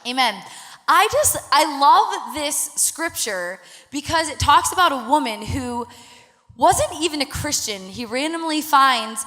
Amen. I love this scripture because it talks about a woman who wasn't even a Christian. He randomly finds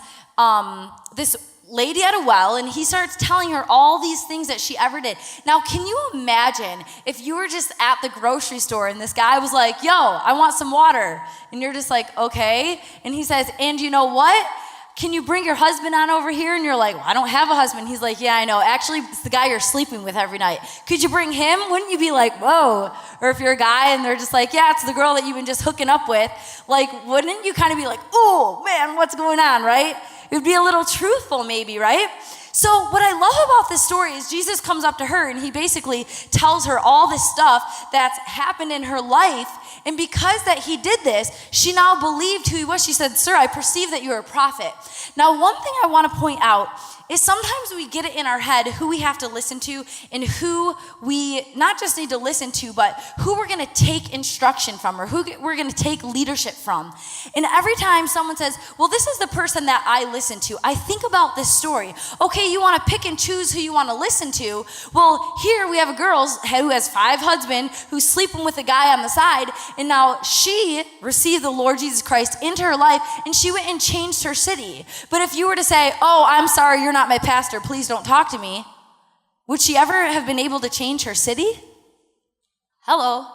this lady at a well, and he starts telling her all these things that she ever did. Now, can you imagine if you were just at the grocery store and this guy was like, yo, I want some water. And you're just like, okay. And he says, and you know what? Can you bring your husband on over here? And you're like, well, I don't have a husband. He's like, yeah, I know. Actually, it's the guy you're sleeping with every night. Could you bring him? Wouldn't you be like, whoa? Or if you're a guy and they're just like, yeah, it's the girl that you've been just hooking up with. Like, wouldn't you kind of be like, oh, man, what's going on, right? It would be a little truthful maybe, right? So what I love about this story is Jesus comes up to her and he basically tells her all this stuff that's happened in her life. And because that he did this, she now believed who he was. She said, sir, I perceive that you are a prophet. Now, one thing I want to point out is sometimes we get it in our head who we have to listen to and who we not just need to listen to, but who we're going to take instruction from or who we're going to take leadership from. And every time someone says, well, this is the person that I listen to, I think about this story. Okay, you want to pick and choose who you want to listen to. Well, here we have a girl who has 5 husbands who's sleeping with a guy on the side, and now she received the Lord Jesus Christ into her life, and she went and changed her city. But if you were to say, oh, I'm sorry, you're not my pastor, please don't talk to me, would she ever have been able to change her city? Hello.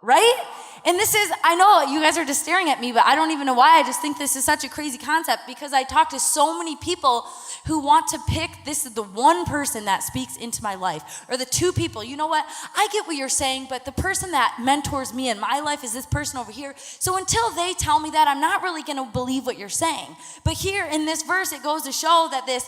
Right? And this is, I know you guys are just staring at me, but I don't even know why. I just think this is such a crazy concept because I talk to so many people who want to pick, this is the one person that speaks into my life, or the 2 people. You know what? I get what you're saying, but the person that mentors me in my life is this person over here. So until they tell me that, I'm not really going to believe what you're saying. But here in this verse, it goes to show that this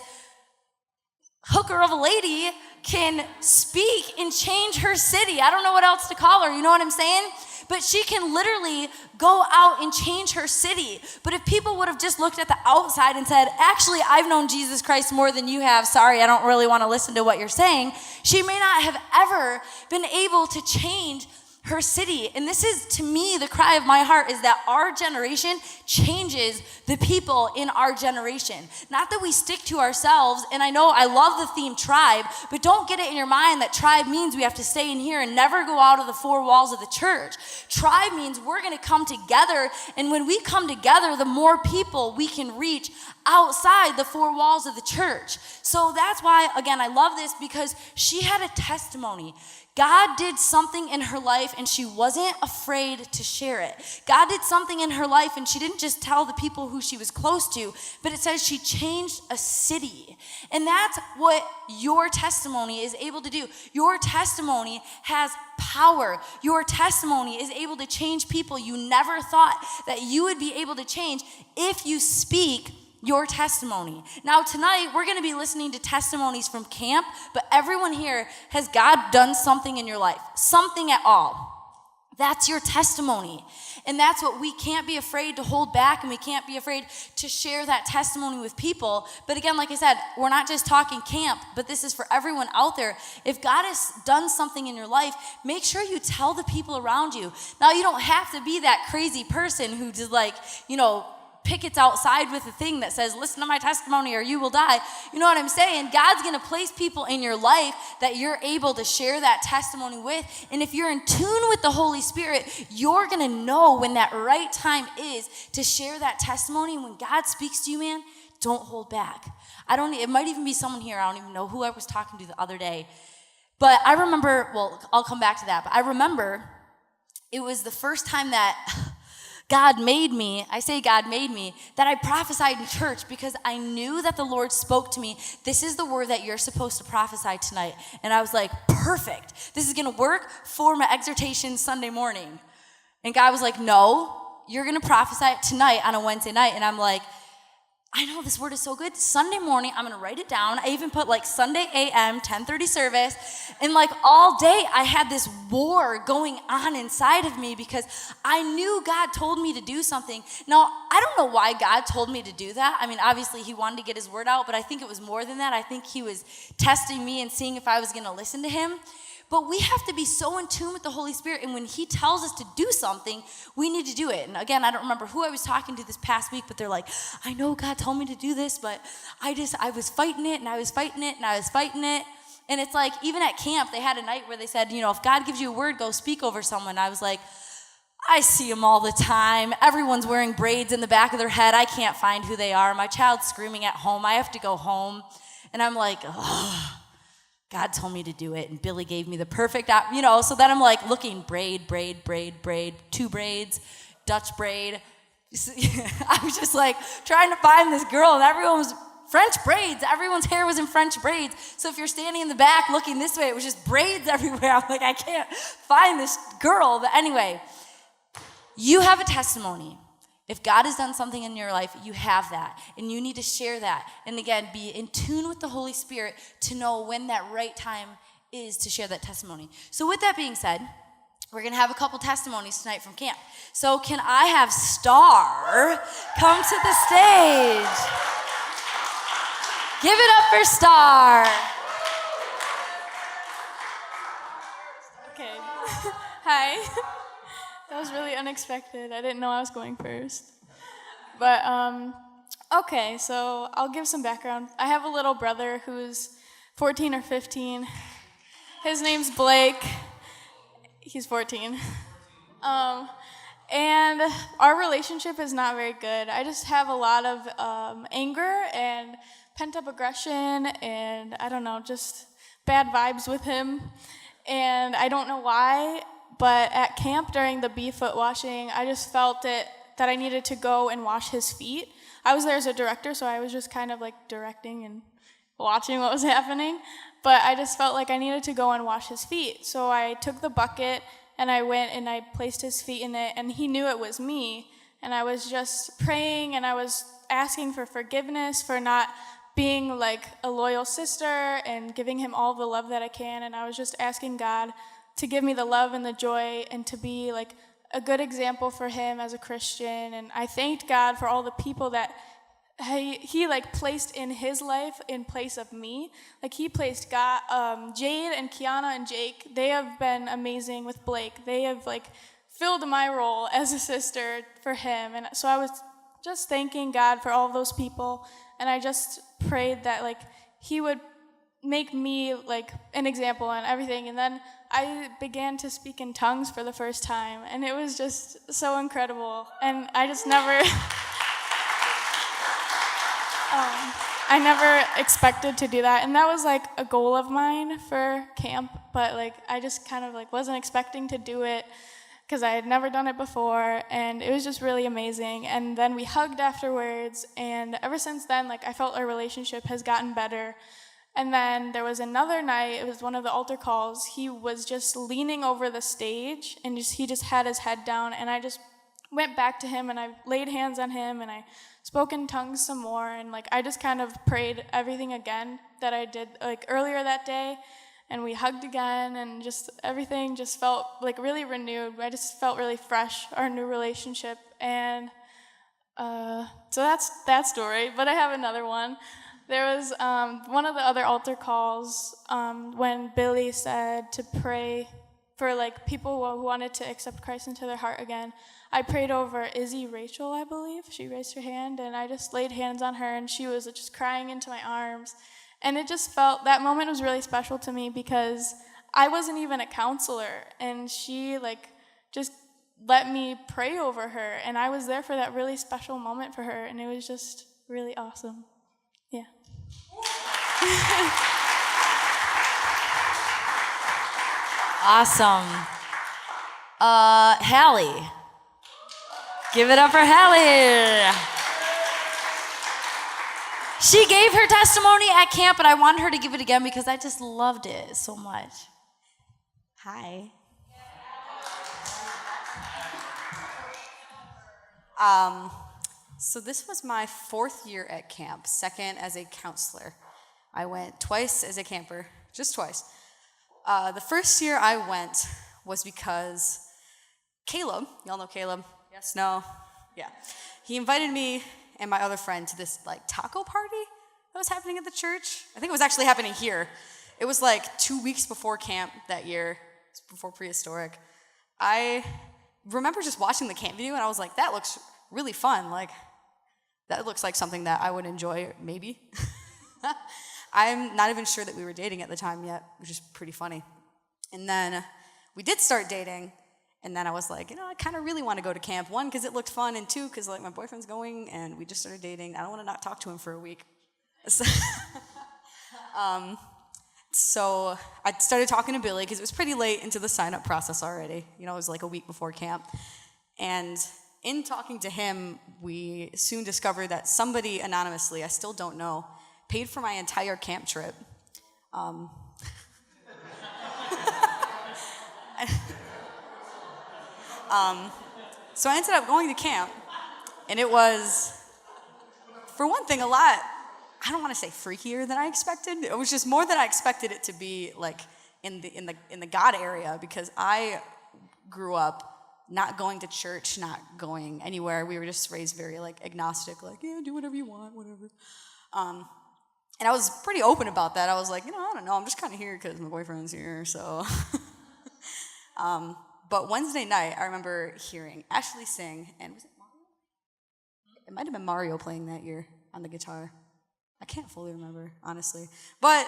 hooker of a lady can speak and change her city. I don't know what else to call her. You know what I'm saying? But she can literally go out and change her city. But if people would have just looked at the outside and said, actually, I've known Jesus Christ more than you have. Sorry, I don't really want to listen to what you're saying. She may not have ever been able to change her city. And this is, to me, the cry of my heart is that our generation changes the people in our generation. Not that we stick to ourselves. And I know I love the theme tribe, but don't get it in your mind that tribe means we have to stay in here and never go out of the 4 walls of the church. Tribe means we're going to come together. And when we come together, the more people we can reach outside the 4 walls of the church. So that's why, again, I love this because she had a testimony. God did something in her life and she wasn't afraid to share it. God did something in her life and she didn't just tell the people who she was close to, but it says she changed a city. And that's what your testimony is able to do. Your testimony has power. Your testimony is able to change people you never thought that you would be able to change if you speak your testimony. Now tonight, we're going to be listening to testimonies from camp, but everyone here, has God done something in your life? Something at all. That's your testimony. And that's what we can't be afraid to hold back, and we can't be afraid to share that testimony with people. But again, like I said, we're not just talking camp, but this is for everyone out there. If God has done something in your life, make sure you tell the people around you. Now, you don't have to be that crazy person who just pickets outside with a thing that says, listen to my testimony or you will die. You know what I'm saying? God's going to place people in your life that you're able to share that testimony with. And if you're in tune with the Holy Spirit, you're going to know when that right time is to share that testimony. And when God speaks to you, man, don't hold back. It might even be someone here. I don't even know who I was talking to the other day. But I remember, I'll come back to that. But I remember it was the first time that God made me, I say God made me, that I prophesied in church because I knew that the Lord spoke to me. This is the word that you're supposed to prophesy tonight. And I was like, perfect. This is going to work for my exhortation Sunday morning. And God was like, no, you're going to prophesy it tonight on a Wednesday night. And I'm like, I know this word is so good. Sunday morning, I'm going to write it down. I even put Sunday a.m., 10:30 service. And all day, I had this war going on inside of me because I knew God told me to do something. Now, I don't know why God told me to do that. I mean, obviously, he wanted to get his word out, but I think it was more than that. I think he was testing me and seeing if I was going to listen to him. But we have to be so in tune with the Holy Spirit, and when he tells us to do something, we need to do it. And again, I don't remember who I was talking to this past week, but they're like, I know God told me to do this, but I was fighting it, and I was fighting it, and I was fighting it. And it's like, even at camp, they had a night where they said, if God gives you a word, go speak over someone. I was like, I see them all the time. Everyone's wearing braids in the back of their head. I can't find who they are. My child's screaming at home. I have to go home. And I'm like, oh, God told me to do it. And Billy gave me the perfect, so then I'm like looking braid, 2 braids, Dutch braid. I was just like trying to find this girl, and everyone was French braids. Everyone's hair was in French braids. So if you're standing in the back looking this way, it was just braids everywhere. I'm like, I can't find this girl. But anyway, you have a testimony. If God has done something in your life, you have that. And you need to share that. And again, be in tune with the Holy Spirit to know when that right time is to share that testimony. So with that being said, we're going to have a couple testimonies tonight from camp. So can I have Star come to the stage? Give it up for Star. Okay. Hi. That was really unexpected. I didn't know I was going first. But, okay, so I'll give some background. I have a little brother who's 14 or 15. His name's Blake. He's 14. And our relationship is not very good. I just have a lot of anger and pent-up aggression and, I don't know, just bad vibes with him. And I don't know why, but at camp during the foot washing, I just felt it that I needed to go and wash his feet. I was there as a director, so I was just kind of like directing and watching what was happening. But I just felt like I needed to go and wash his feet. So I took the bucket and I went and I placed his feet in it, and he knew it was me. And I was just praying and I was asking for forgiveness for not being like a loyal sister and giving him all the love that I can. And I was just asking God to give me the love and the joy and to be like a good example for him as a Christian. And I thanked God for all the people that he like placed in his life in place of me. Like he placed God, Jade and Kiana and Jake. They have been amazing with Blake. They have like filled my role as a sister for him. And so I was just thanking God for all of those people. And I just prayed that like he would make me like an example and everything. And then I began to speak in tongues for the first time, and it was just so incredible. And I just never I never expected to do that. And that was like a goal of mine for camp, but like I just kind of like wasn't expecting to do it because I had never done it before, and it was just really amazing. And then we hugged afterwards, and ever since then, like I felt our relationship has gotten better. And then there was another night, it was one of the altar calls, he was just leaning over the stage, and he just had his head down, and I just went back to him, and I laid hands on him, and I spoke in tongues some more, and like I just kind of prayed everything again that I did like earlier that day, and we hugged again, and just everything just felt like really renewed. I just felt really fresh, our new relationship. And so that's that story, but I have another one. There was one of the other altar calls when Billy said to pray for like people who wanted to accept Christ into their heart again. I prayed over Izzy Rachel, I believe. She raised her hand, and I just laid hands on her, and she was just crying into my arms. And it just felt, that moment was really special to me because I wasn't even a counselor, and she like just let me pray over her, and I was there for that really special moment for her, and it was just really awesome. Yeah. Awesome. Halle. Give it up for Halle. She gave her testimony at camp, and I wanted her to give it again because I just loved it so much. Hi. So this was my 4th year at camp, 2nd as a counselor. I went twice as a camper, just twice. The first year I went was because Caleb, y'all know Caleb? Yes, no? Yeah. He invited me and my other friend to this like taco party that was happening at the church. I think it was actually happening here. It was like 2 weeks before camp that year, before prehistoric. I remember just watching the camp video, and I was like, that looks really fun. Like, that looks like something that I would enjoy, maybe. I'm not even sure that we were dating at the time yet, which is pretty funny. And then we did start dating, and then I was like, I kind of really want to go to camp. 1, because it looked fun, and 2, because my boyfriend's going, and we just started dating. I don't want to not talk to him for a week. So I started talking to Billy, because it was pretty late into the sign-up process already. It was like a week before camp. And in talking to him, we soon discovered that somebody anonymously, I still don't know, paid for my entire camp trip. So I ended up going to camp, and it was, for one thing, a lot, I don't want to say freakier than I expected. It was just more than I expected it to be, like, in the God area, because I grew up not going to church, not going anywhere. We were just raised very, like, agnostic, like, yeah, do whatever you want, whatever. And I was pretty open about that. I was like, I don't know, I'm just kind of here because my boyfriend's here, so. But Wednesday night, I remember hearing Ashley sing, and was it Mario? It might have been Mario playing that year on the guitar. I can't fully remember, honestly. But,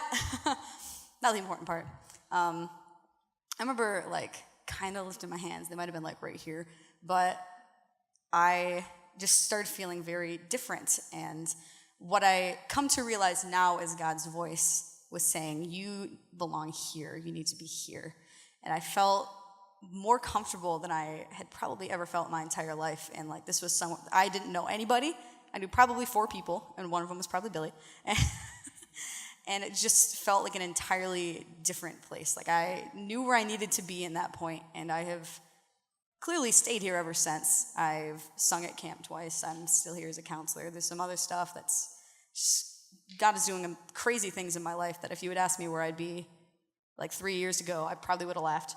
not the important part. I remember, like, kind of lifting my hands. They might have been, like, right here. But I just started feeling very different. And what I come to realize now is God's voice was saying, you belong here. You need to be here. And I felt more comfortable than I had probably ever felt my entire life. And, like, this was someone, I didn't know anybody. I knew probably 4 people, and one of them was probably Billy. And it just felt like an entirely different place. Like, I knew where I needed to be in that point, and I have clearly stayed here ever since. I've sung at camp twice. I'm still here as a counselor. There's some other stuff that's just, God is doing crazy things in my life that if you had asked me where I'd be like 3 years ago, I probably would have laughed.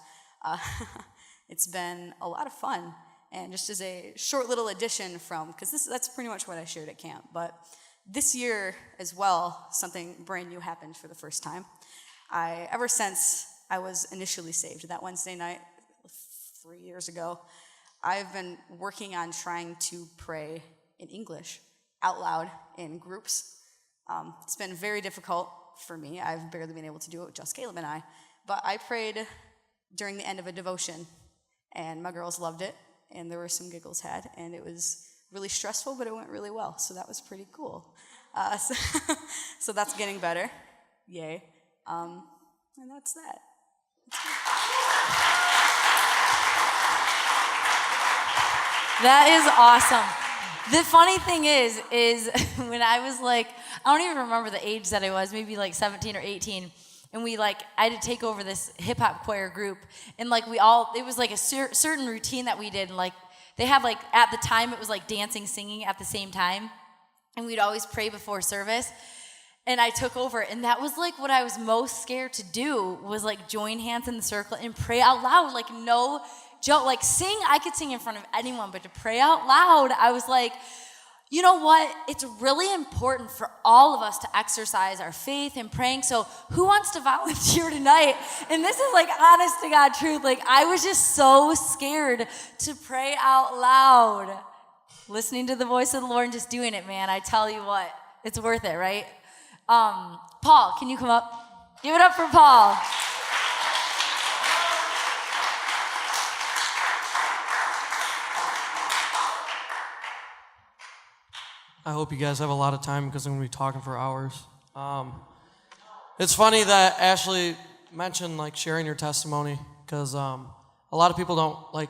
It's been a lot of fun. And just as a short little addition from, because that's pretty much what I shared at camp, but this year as well, something brand new happened for the first time. Ever since I was initially saved, that Wednesday night 3 years ago, I've been working on trying to pray in English out loud in groups. It's been very difficult for me. I've barely been able to do it with just Caleb and I, but I prayed during the end of a devotion, and my girls loved it. And there were some giggles had, and it was really stressful, but it went really well, so that was pretty cool. So that's getting better. Yay. And that's that. That is awesome. The funny thing is when I was like, I don't even remember the age that I was, maybe like 17 or 18, and I had to take over this hip hop choir group, and like it was like a certain routine that we did, and like they have like, at the time it was like dancing, singing at the same time, and we'd always pray before service, and I took over, and that was like what I was most scared to do, was like join hands in the circle and pray out loud, like no joke, like sing, I could sing in front of anyone, but to pray out loud, I was like, you know what? It's really important for all of us to exercise our faith in praying. So who wants to volunteer tonight? And this is like honest to God truth. Like I was just so scared to pray out loud. Listening to the voice of the Lord and just doing it, man. I tell you what, it's worth it, right? Paul, can you come up? Give it up for Paul. I hope you guys have a lot of time because I'm going to be talking for hours. It's funny that Ashley mentioned like sharing your testimony because a lot of people don't like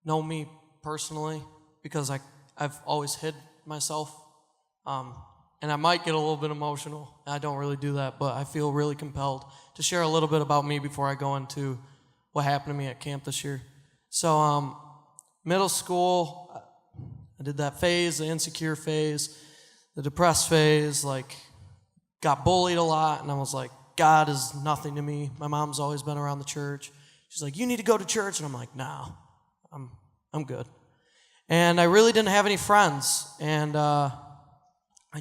know me personally because I've always hid myself. And I might get a little bit emotional. I don't really do that, but I feel really compelled to share a little bit about me before I go into what happened to me at camp this year. So middle school, I did that phase, the insecure phase, the depressed phase, like got bullied a lot, and I was like, God is nothing to me. My mom's always been around the church. She's like, you need to go to church, and I'm like, no, I'm good. And I really didn't have any friends, and I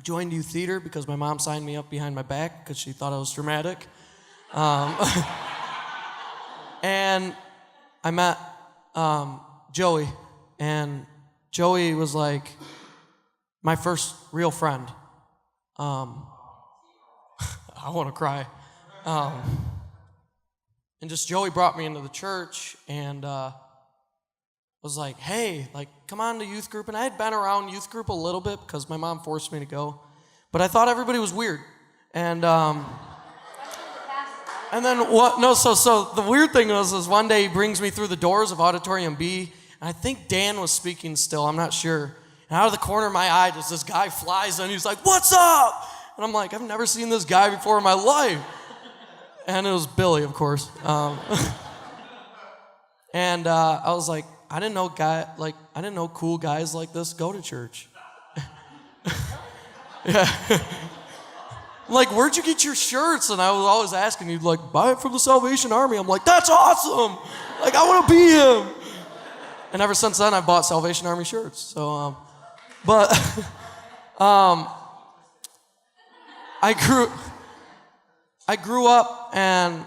joined youth theater because my mom signed me up behind my back because she thought I was dramatic. And I met Joey, and Joey was like my first real friend. I want to cry. And just Joey brought me into the church and was like, hey, like, come on to youth group. And I had been around youth group a little bit because my mom forced me to go. But I thought everybody was weird. And then what? No, so the weird thing was one day he brings me through the doors of Auditorium B, and I think Dan was speaking still. I'm not sure. And out of the corner of my eye, just this guy flies in. He's like, "What's up?" And I'm like, "I've never seen this guy before in my life." And it was Billy, of course. And I was like, I didn't know cool guys like this go to church. Yeah. Like, where'd you get your shirts? And I was always asking, you'd like, buy it from the Salvation Army. I'm like, that's awesome. Like, I want to be him. And ever since then, I bought Salvation Army shirts. So, I grew up, and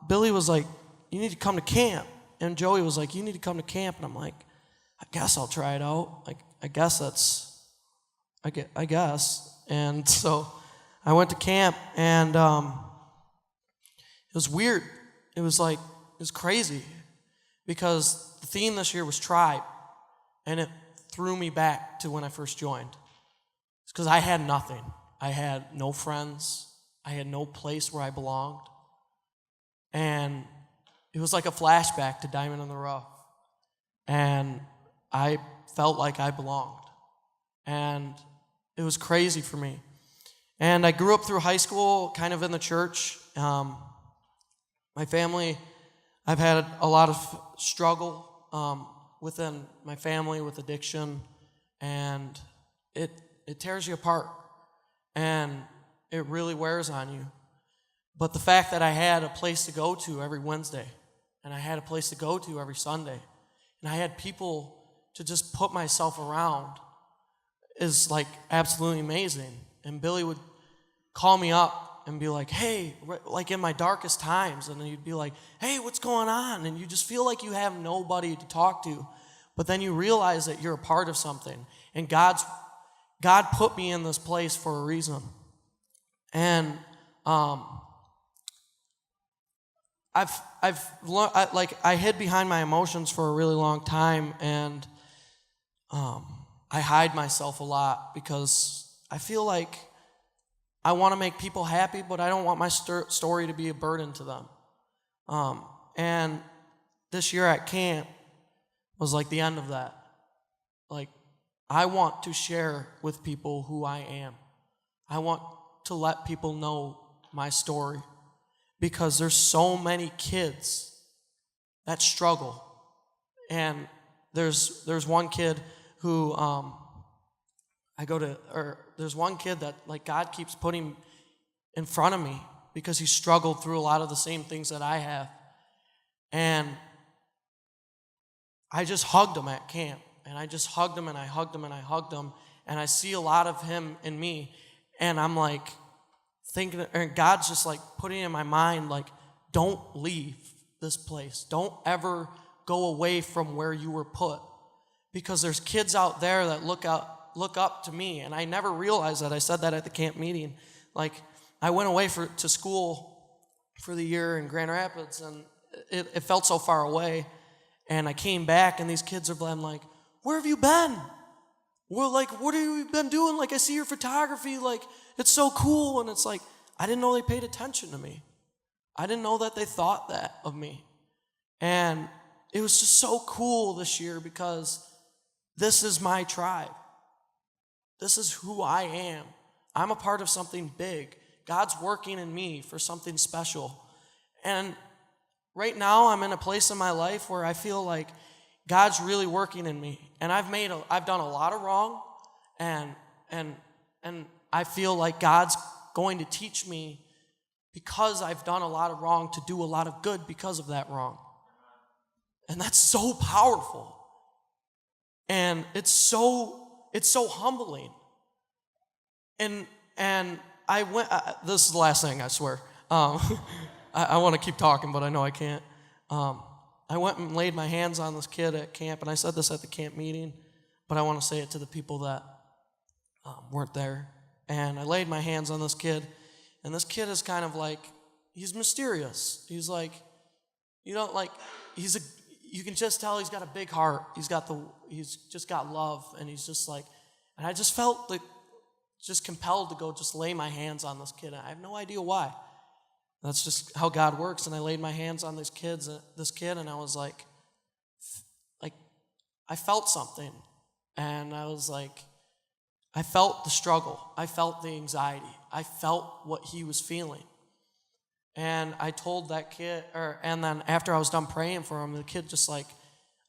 Billy was like, you need to come to camp. And Joey was like, you need to come to camp. And I'm like, I guess I'll try it out. Like, I guess. And so I went to camp, and it was weird. It was crazy, because the theme this year was tribe, and it threw me back to when I first joined. It's because I had nothing. I had no friends. I had no place where I belonged. And it was like a flashback to Diamond in the Rough. And I felt like I belonged. And it was crazy for me. And I grew up through high school kind of in the church. My family, I've had a lot of struggle within my family with addiction. And it tears you apart. And it really wears on you. But the fact that I had a place to go to every Wednesday, and I had a place to go to every Sunday, and I had people to just put myself around is like absolutely amazing. And Billy would call me up and be like, hey, like in my darkest times, and then you'd be like, hey, what's going on? And you just feel like you have nobody to talk to. But then you realize that you're a part of something, and God put me in this place for a reason. And I hid behind my emotions for a really long time, and I hide myself a lot because I feel like I want to make people happy, but I don't want my story to be a burden to them. And this year at camp was like the end of that. Like, I want to share with people who I am. I want to let people know my story, because there's so many kids that struggle. And there's one kid who there's one kid that like God keeps putting in front of me because he struggled through a lot of the same things that I have. And I just hugged him at camp, and I just hugged him, and I hugged him, and I hugged him, and I see a lot of him in me, and I'm like thinking, and God's just like putting in my mind, like, don't leave this place. Don't ever go away from where you were put, because there's kids out there that look up to me. And I never realized that. I said that at the camp meeting. Like, I went away to school for the year in Grand Rapids, and it felt so far away. And I came back, and these kids have been like, where have you been? Well, like, what have you been doing? Like, I see your photography. Like, it's so cool. And it's like, I didn't know they paid attention to me. I didn't know that they thought that of me. And it was just so cool this year, because this is my tribe. This is who I am. I'm a part of something big. God's working in me for something special. And right now I'm in a place in my life where I feel like God's really working in me. And I've done a lot of wrong, and I feel like God's going to teach me, because I've done a lot of wrong, to do a lot of good because of that wrong. And that's so powerful. And it's so humbling. And I went, this is the last thing, I swear. I want to keep talking, but I know I can't. I went and laid my hands on this kid at camp, and I said this at the camp meeting, but I want to say it to the people that weren't there. And I laid my hands on this kid, And this kid is kind of like, he's mysterious. He's like, you know, like, you can just tell he's got a big heart. He's just got love, and he's just like, and I just felt like, just compelled to go just lay my hands on this kid. I have no idea why. That's just how God works. And I laid my hands on this kid, and I was like, I felt something. And I was like, I felt the struggle. I felt the anxiety. I felt what he was feeling. And I told that kid, and then after I was done praying for him, the kid just like,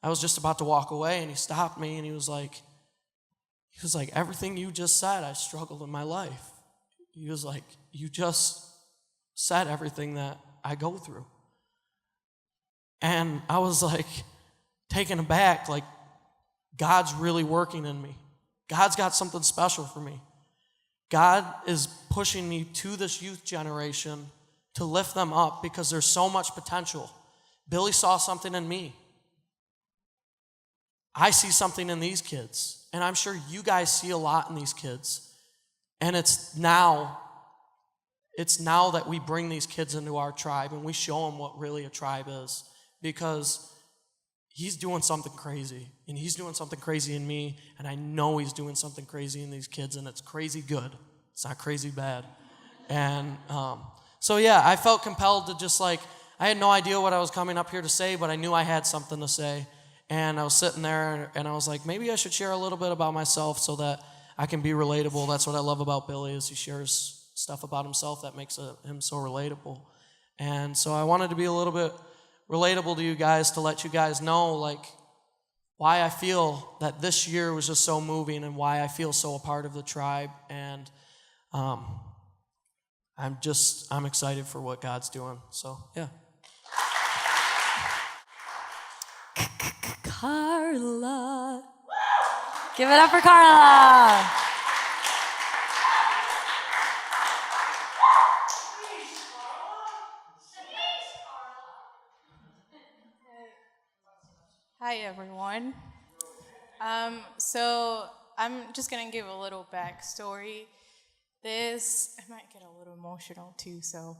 I was just about to walk away, and he stopped me, and he was like, everything you just said, I struggled in my life. He was like, you just said everything that I go through. And I was like, taken aback, like, God's really working in me. God's got something special for me. God is pushing me to this youth generation to lift them up because there's so much potential. Billy saw something in me. I see something in these kids, and I'm sure you guys see a lot in these kids. And it's now that we bring these kids into our tribe and we show them what really a tribe is, because he's doing something crazy, and he's doing something crazy in me, and I know he's doing something crazy in these kids, and it's crazy good. It's not crazy bad. And so yeah, I felt compelled to just like, I had no idea what I was coming up here to say, but I knew I had something to say. And I was sitting there, and I was like, maybe I should share a little bit about myself so that I can be relatable. That's what I love about Billy, is he shares stuff about himself that makes him so relatable. And so I wanted to be a little bit relatable to you guys, to let you guys know like why I feel that this year was just so moving and why I feel so a part of the tribe. And I'm excited for what God's doing. So yeah. Karla. Give it up for Karla. Hi, everyone. So I'm just going to give a little backstory. I might get a little emotional too, so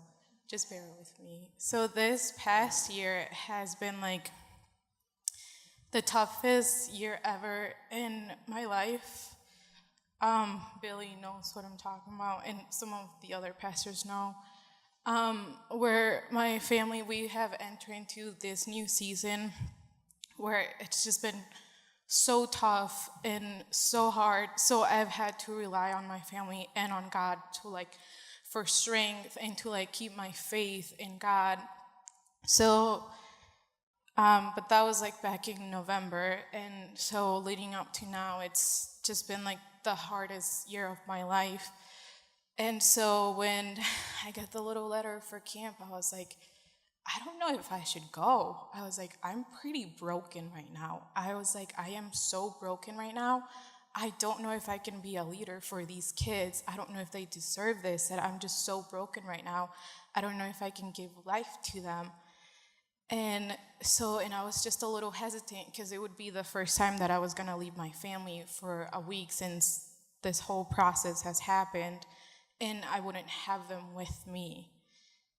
just bear with me. So this past year has been like the toughest year ever in my life. Billy knows what I'm talking about, and some of the other pastors know. Where my family, we have entered into this new season where it's just been so tough and so hard. So I've had to rely on my family and on God for strength and to keep my faith in God. So, but that was back in November. And so leading up to now, it's just been the hardest year of my life. And so when I got the little letter for camp, I was like, I don't know if I should go. I was like, I'm pretty broken right now. I was like, I am so broken right now. I don't know if I can be a leader for these kids. I don't know if they deserve this, that I'm just so broken right now. I don't know if I can give life to them. And I was just a little hesitant because it would be the first time that I was going to leave my family for a week since this whole process has happened, and I wouldn't have them with me.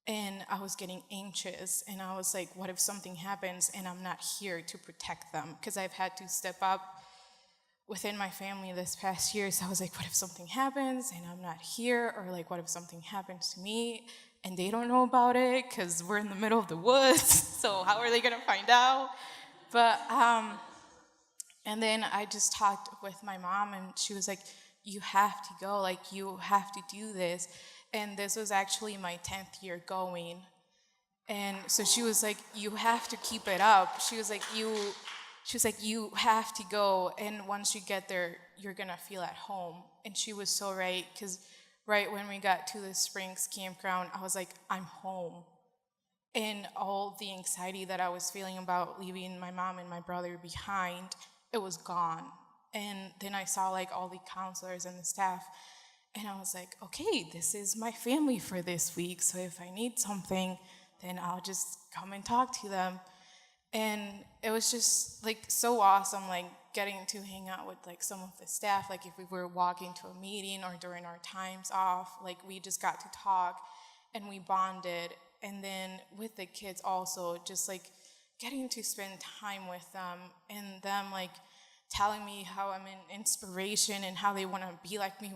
And I was getting anxious, and I was like, what if something happens and I'm not here to protect them? Because I've had to step up within my family this past year. So I was like, what if something happens and I'm not here? Or what if something happens to me and they don't know about it because we're in the middle of the woods? So how are they going to find out? But, and then I just talked with my mom, and she was like, you have to go, you have to do this. And this was actually my 10th year going. And so she was like, you have to keep it up. She was like, you have to go. And once you get there, you're going to feel at home. And she was so right, because right when we got to the Springs campground, I was like, I'm home. And all the anxiety that I was feeling about leaving my mom and my brother behind, it was gone. And then I saw all the counselors and the staff, and I was like, okay, this is my family for this week, so if I need something, then I'll just come and talk to them. And it was just like so awesome, like getting to hang out with like some of the staff. Like if we were walking to a meeting or during our times off, like we just got to talk and we bonded. And then with the kids also, just like getting to spend time with them and them like telling me how I'm an inspiration and how they want to be like me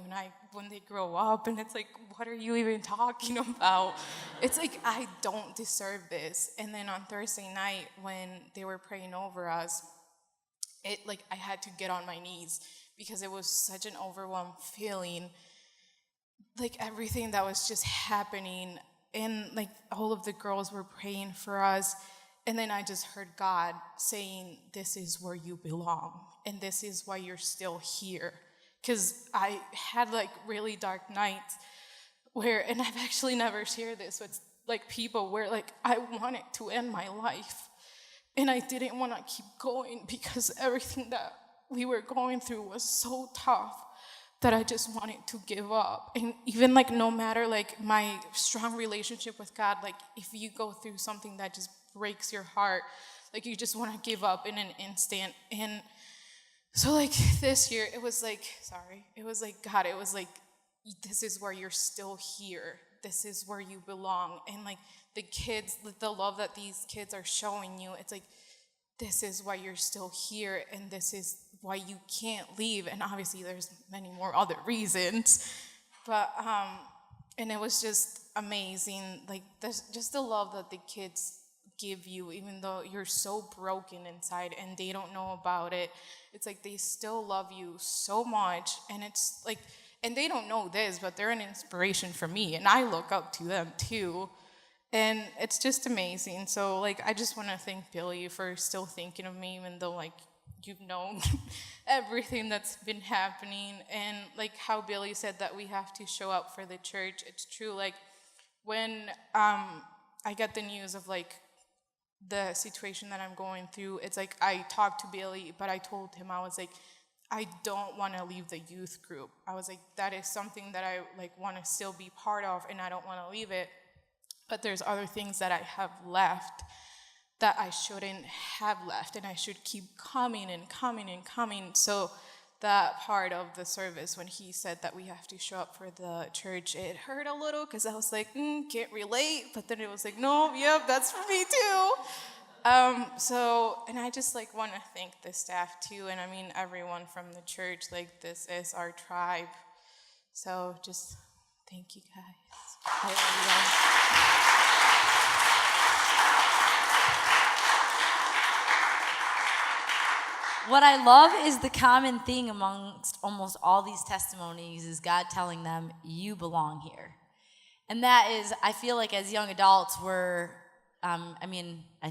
when they grow up. And it's like, what are you even talking about? It's like, I don't deserve this. And then on Thursday night when they were praying over us, it like I had to get on my knees because it was such an overwhelmed feeling, like everything that was just happening. And like all of the girls were praying for us. And then I just heard God saying, this is where you belong. And this is why you're still here. Because I had like really dark nights where, and I've actually never shared this with like people, where like I wanted to end my life. And I didn't want to keep going because everything that we were going through was so tough that I just wanted to give up. And even like no matter like my strong relationship with God, like if you go through something that just breaks your heart, like you just want to give up in an instant. And so like this year, it was like, God, it was like, this is where you're still here. This is where you belong. And like the kids, the love that these kids are showing you, it's like, this is why you're still here, and this is why you can't leave. And obviously there's many more other reasons, but and it was just amazing, like just the love that the kids give you, even though you're so broken inside and they don't know about it. It's like they still love you so much. And it's like, and they don't know this, but they're an inspiration for me, and I look up to them too. And it's just amazing. So like I just want to thank Billy for still thinking of me, even though like you've known everything that's been happening. And like how Billy said that we have to show up for the church, it's true. Like when I get the news of like the situation that I'm going through, it's like I talked to Billy, but I told him, I was like, I don't want to leave the youth group. I was like, that is something that I like want to still be part of, and I don't want to leave it. But there's other things that I have left that I shouldn't have left, and I should keep coming and coming and coming. So that part of the service, when he said that we have to show up for the church, it hurt a little because I was like, can't relate. But then it was like, no, yep, that's for me too. And I just like want to thank the staff too, and I mean everyone from the church. Like this is our tribe. So just thank you guys. I love you guys. What I love is the common thing amongst almost all these testimonies is God telling them, you belong here. And that is, I feel like as young adults, I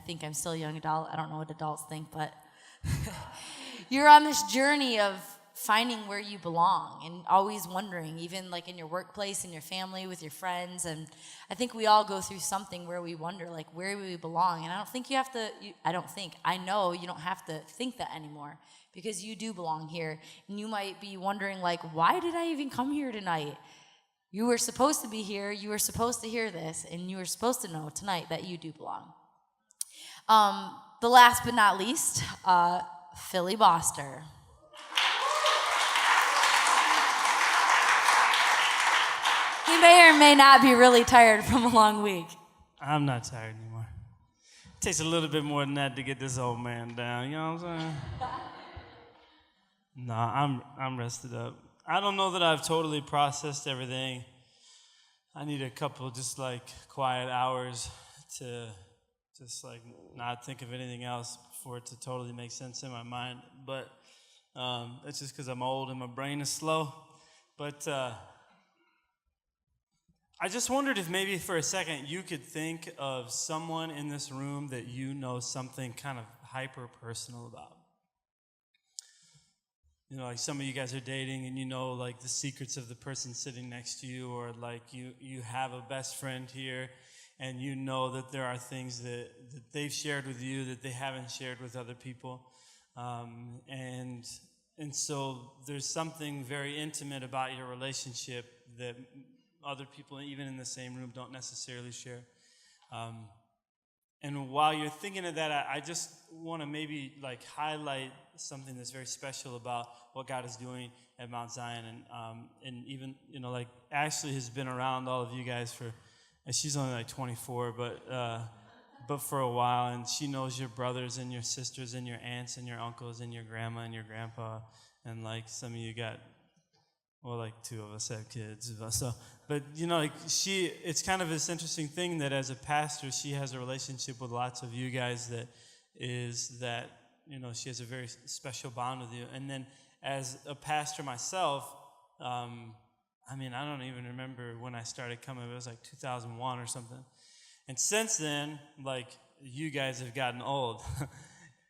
think I'm still a young adult. I don't know what adults think, but you're on this journey of finding where you belong and always wondering, even like in your workplace, in your family, with your friends. And I think we all go through something where we wonder, like, where we belong. And I don't think you have to, I know you don't have to think that anymore, because you do belong here. And you might be wondering, like, why did I even come here tonight? You were supposed to be here. You were supposed to hear this. And you were supposed to know tonight that you do belong. The last but not least, Philly Boster. He may or may not be really tired from a long week. I'm not tired anymore. It takes a little bit more than that to get this old man down, you know what I'm saying? Nah, I'm rested up. I don't know that I've totally processed everything. I need a couple just like quiet hours to just like not think of anything else for it to totally make sense in my mind. But it's just because I'm old and my brain is slow. But I just wondered if maybe for a second you could think of someone in this room that you know something kind of hyper-personal about. You know, like some of you guys are dating and you know like the secrets of the person sitting next to you, or like you have a best friend here and you know that there are things that they've shared with you that they haven't shared with other people. And so there's something very intimate about your relationship that other people, even in the same room, don't necessarily share. And while you're thinking of that, I just want to maybe like highlight something that's very special about what God is doing at Mount Zion. And even, like Ashley has been around all of you guys and she's only like 24, but for a while, and she knows your brothers and your sisters and your aunts and your uncles and your grandma and your grandpa, and like some of you got, well, like two of us have kids, but like it's kind of this interesting thing that as a pastor, she has a relationship with lots of you guys that she has a very special bond with you. And then as a pastor myself, I don't even remember when I started coming. It was like 2001 or something. And since then, like, you guys have gotten old.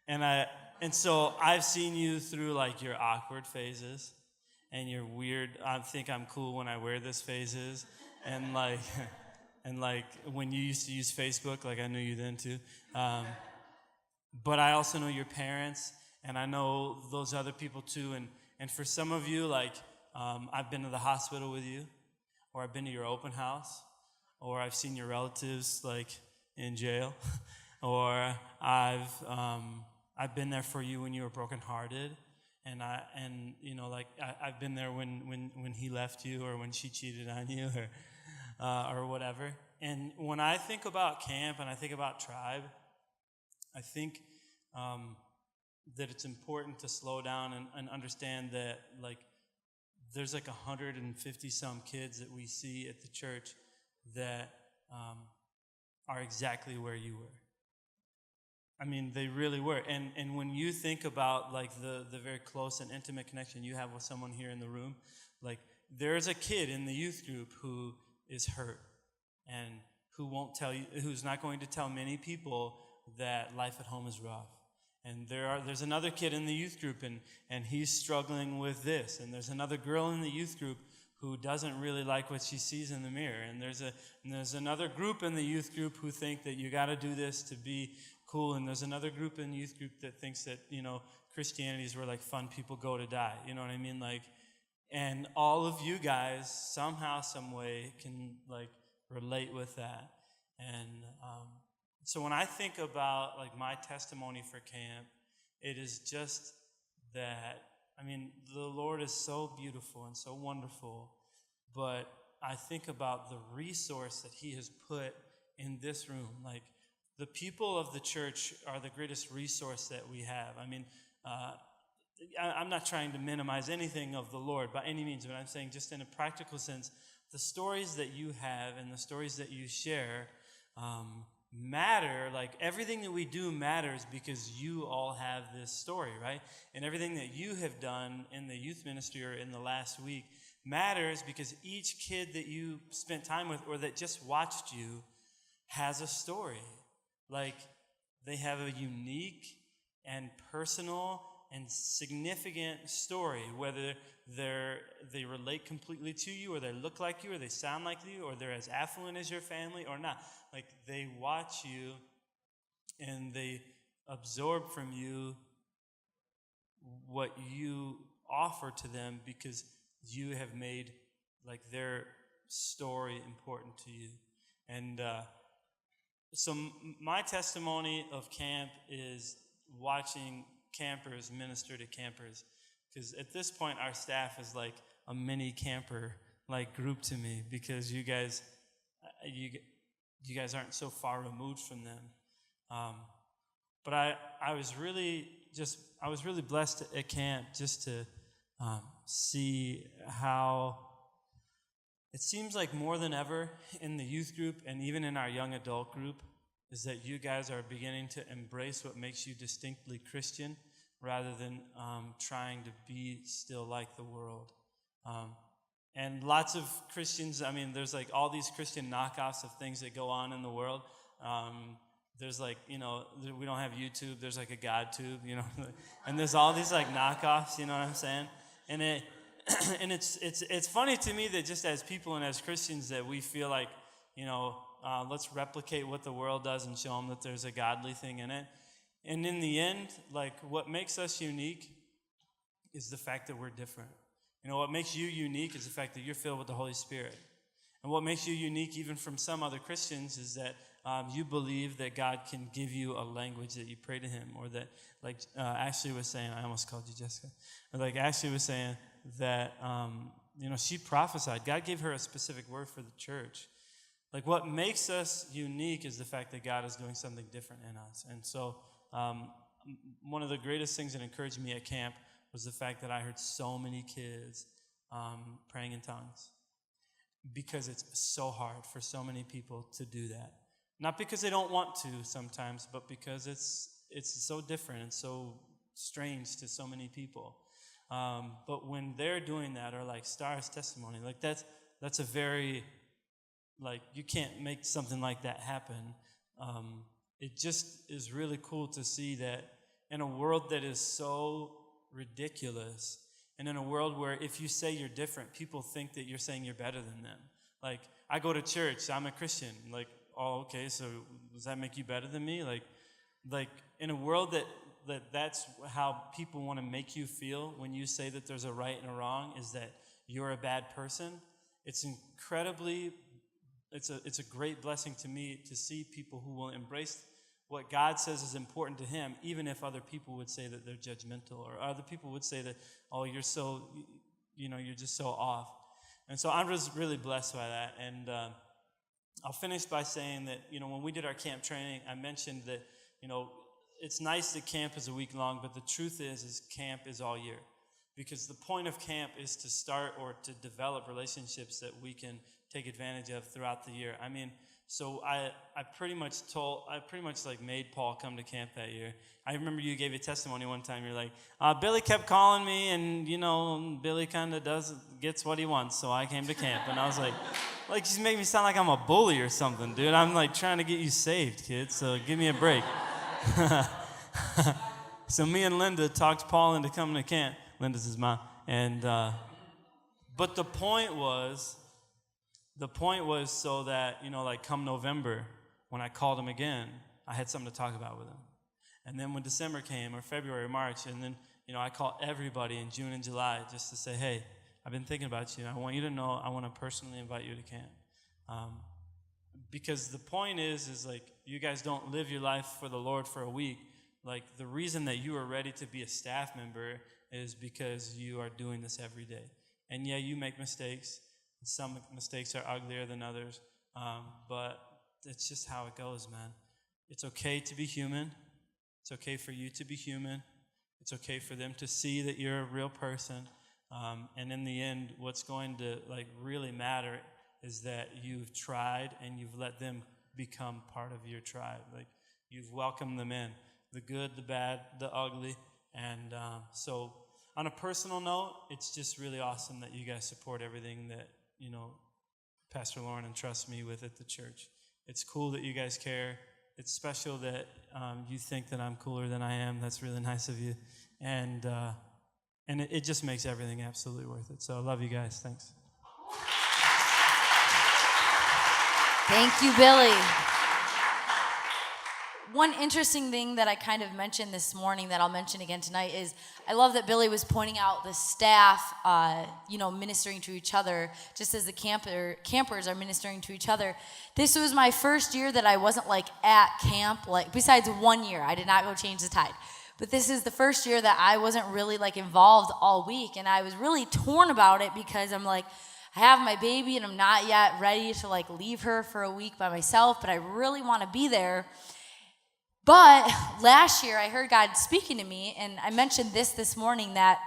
and so I've seen you through like your awkward phases and your weird, I think I'm cool when I wear this phases, and like when you used to use Facebook, like I knew you then too. But I also know your parents, and I know those other people too. And for some of you, like, I've been to the hospital with you, or I've been to your open house, or I've seen your relatives like in jail, or I've been there for you when you were brokenhearted, and I've been there when he left you, or when she cheated on you, or whatever. And when I think about camp and I think about tribe, I think that it's important to slow down and understand that like there's like 150 some kids that we see at the church that are exactly where you were. I mean, they really were. And when you think about like the very close and intimate connection you have with someone here in the room, like there's a kid in the youth group who is hurt and who's not going to tell many people that life at home is rough. And there's another kid in the youth group and he's struggling with this. And there's another girl in the youth group who doesn't really like what she sees in the mirror. And there's another group in the youth group who think that you got to do this to be cool. And there's another group in the youth group that thinks that, Christianity is where like fun people go to die. You know what I mean? Like, and all of you guys somehow, some way can like relate with that. And so when I think about like my testimony for camp, it is just that, the Lord is so beautiful and so wonderful, but I think about the resource that he has put in this room. Like, the people of the church are the greatest resource that we have. I'm not trying to minimize anything of the Lord by any means, but I'm saying just in a practical sense, the stories that you have and the stories that you share matter. Like, everything that we do matters because you all have this story, right? And everything that you have done in the youth ministry or in the last week matters because each kid that you spent time with or that just watched you has a story. Like, they have a unique and personal and significant story, whether they relate completely to you, or they look like you, or they sound like you, or they're as affluent as your family or not. Like, they watch you and they absorb from you what you offer to them because you have made like their story important to you. And so my testimony of camp is watching campers minister to campers, because at this point our staff is like a mini camper like group to me, because you guys aren't so far removed from them. But I was really blessed at camp just to see how it seems like more than ever in the youth group and even in our young adult group is that you guys are beginning to embrace what makes you distinctly Christian rather than trying to be still like the world. And lots of Christians, there's like all these Christian knockoffs of things that go on in the world. There's like, we don't have YouTube, there's like a GodTube, and there's all these like knockoffs, you know what I'm saying? And it's funny to me that just as people and as Christians that we feel like, let's replicate what the world does and show them that there's a godly thing in it. And in the end, like, what makes us unique is the fact that we're different. What makes you unique is the fact that you're filled with the Holy Spirit. And what makes you unique even from some other Christians is that you believe that God can give you a language that you pray to him, or that, like Ashley was saying, I almost called you Jessica, or like Ashley was saying that, she prophesied. God gave her a specific word for the church. Like, what makes us unique is the fact that God is doing something different in us. And so one of the greatest things that encouraged me at camp was the fact that I heard so many kids praying in tongues, because it's so hard for so many people to do that. Not because they don't want to sometimes, but because it's so different and so strange to so many people. But when they're doing that, or like Star's testimony, like that's a very, like, you can't make something like that happen. It just is really cool to see that in a world that is so ridiculous, and in a world where if you say you're different, people think that you're saying you're better than them. Like, I go to church, I'm a Christian. Like, oh, okay, so does that make you better than me? Like in a world that's how people want to make you feel when you say that there's a right and a wrong, is that you're a bad person. It's a great blessing to me to see people who will embrace what God says is important to him, even if other people would say that they're judgmental, or other people would say that, oh, you're just so off. And so I'm just really blessed by that. And I'll finish by saying that, when we did our camp training, I mentioned that, it's nice that camp is a week long, but the truth is camp is all year. Because the point of camp is to start or to develop relationships that we can take advantage of throughout the year. I mean, so I pretty much made Paul come to camp that year. I remember you gave a testimony one time. You're like, Billy kept calling me, and Billy kind of gets what he wants, so I came to camp. And I was like, you make me sound like I'm a bully or something, dude. I'm like trying to get you saved, kid. So give me a break. So me and Linda talked Paul into coming to camp. Linda's his mom, and but the point was so that, come November, when I called him again, I had something to talk about with him. And then when December came, or February, or March, and then, I called everybody in June and July just to say, hey, I've been thinking about you. I want you to know I want to personally invite you to camp. Because the point is like, you guys don't live your life for the Lord for a week. Like, the reason that you are ready to be a staff member is because you are doing this every day. And yeah, you make mistakes. Some mistakes are uglier than others, but it's just how it goes, man. It's okay to be human. It's okay for you to be human. It's okay for them to see that you're a real person. And in the end, what's going to really matter is that you've tried and you've let them become part of your tribe. Like, you've welcomed them in, the good, the bad, the ugly. And so on a personal note, it's just really awesome that you guys support everything that, Pastor Lauren entrusts me with at the church. It's cool that you guys care. It's special that you think that I'm cooler than I am. That's really nice of you. And it just makes everything absolutely worth it. So I love you guys. Thanks. Thank you, Billy. One interesting thing that I kind of mentioned this morning that I'll mention again tonight is I love that Billy was pointing out the staff, ministering to each other, just as the campers are ministering to each other. This was my first year that I wasn't at camp, besides 1 year. I did not go change the tide. But this is the first year that I wasn't really involved all week, and I was really torn about it because I'm I have my baby and I'm not yet ready to leave her for a week by myself, but I really want to be there. But last year I heard God speaking to me, and I mentioned this morning that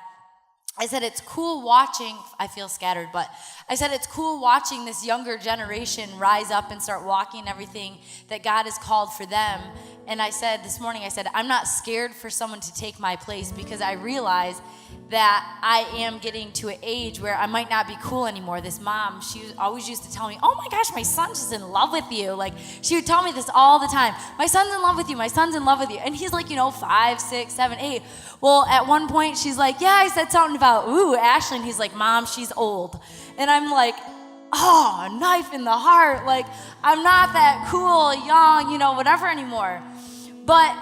I said it's cool watching, I feel scattered, but I said it's cool watching this younger generation rise up and start walking everything that God has called for them. And I said this morning, I'm not scared for someone to take my place because I realize that I am getting to an age where I might not be cool anymore. This mom, she always used to tell me, oh my gosh, my son's just in love with you. She would tell me this all the time. My son's in love with you. My son's in love with you. And he's 5, 6, 7, 8. Well, at one point, she's like, yeah, I said something about, Ashley. And he's like, Mom, she's old. And I'm like, oh, a knife in the heart. I'm not that cool, young, whatever anymore. But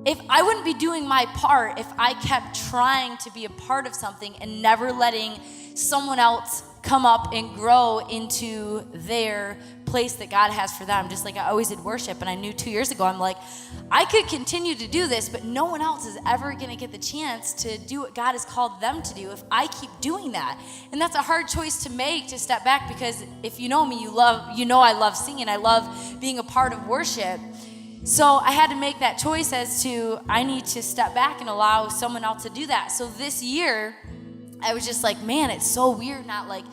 if I wouldn't be doing my part if I kept trying to be a part of something and never letting someone else come up and grow into their place that God has for them, just like I always did worship. And I knew 2 years ago, I'm like, I could continue to do this, but no one else is ever going to get the chance to do what God has called them to do if I keep doing that. And that's a hard choice to make, to step back, because if you know me, you know I love singing. I love being a part of worship. So I had to make that choice as to, I need to step back and allow someone else to do that. So this year, I was just like, man, it's so weird not like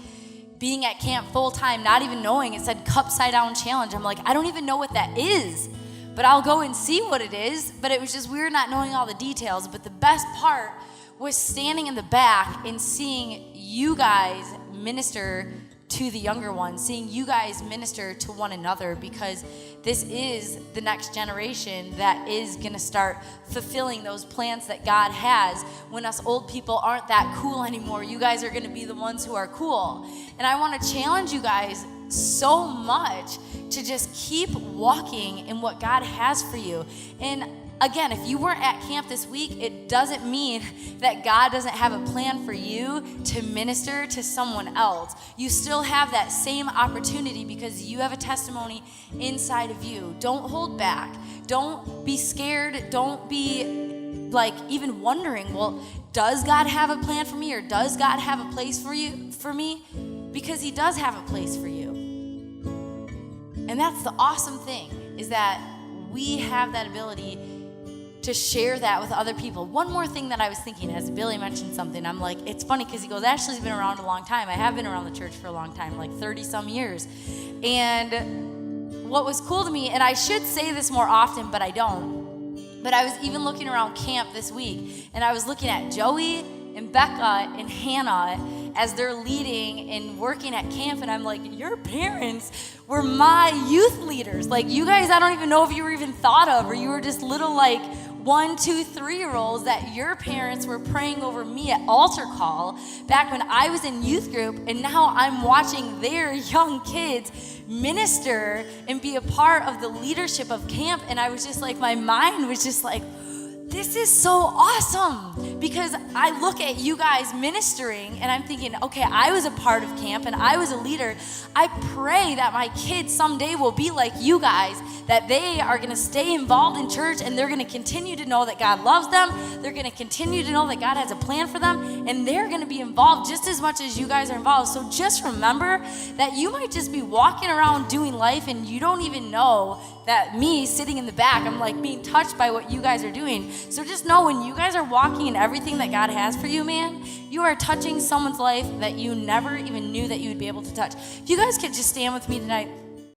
being at camp full time, not even knowing. It said Cup Side Down Challenge. I'm like, I don't even know what that is, but I'll go and see what it is. But it was just weird not knowing all the details. But the best part was standing in the back and seeing you guys minister to the younger ones, seeing you guys minister to one another, because this is the next generation that is going to start fulfilling those plans that God has. When us old people aren't that cool anymore, you guys are going to be the ones who are cool. And I want to challenge you guys so much to just keep walking in what God has for you. And again, if you weren't at camp this week, it doesn't mean that God doesn't have a plan for you to minister to someone else. You still have that same opportunity because you have a testimony inside of you. Don't hold back. Don't be scared. Don't be like even wondering, well, does God have a plan for me, or does God have a place for me? Because he does have a place for you. And that's the awesome thing, is that we have that ability to share that with other people. One more thing that I was thinking, as Billy mentioned something, I'm like, it's funny because he goes, Ashley's been around a long time. I have been around the church for a long time, like 30 some years. And what was cool to me, and I should say this more often, but I don't, but I was even looking around camp this week, and I was looking at Joey and Becca and Hannah as they're leading and working at camp, and I'm like, your parents were my youth leaders. Like, you guys, I don't even know if you were even thought of, or you were just little like 1, 2, 3-year-olds that your parents were praying over me at altar call back when I was in youth group, and now I'm watching their young kids minister and be a part of the leadership of camp. And I was just like, my mind was just like, this is so awesome, because I look at you guys ministering and I'm thinking, okay, I was a part of camp and I was a leader. I pray that my kids someday will be like you guys, that they are going to stay involved in church and they're going to continue to know that God loves them. They're going to continue to know that God has a plan for them, and they're going to be involved just as much as you guys are involved. So just remember that you might just be walking around doing life and you don't even know that me sitting in the back, I'm like being touched by what you guys are doing. So just know, when you guys are walking in everything that God has for you, man, you are touching someone's life that you never even knew that you would be able to touch. If you guys could just stand with me tonight.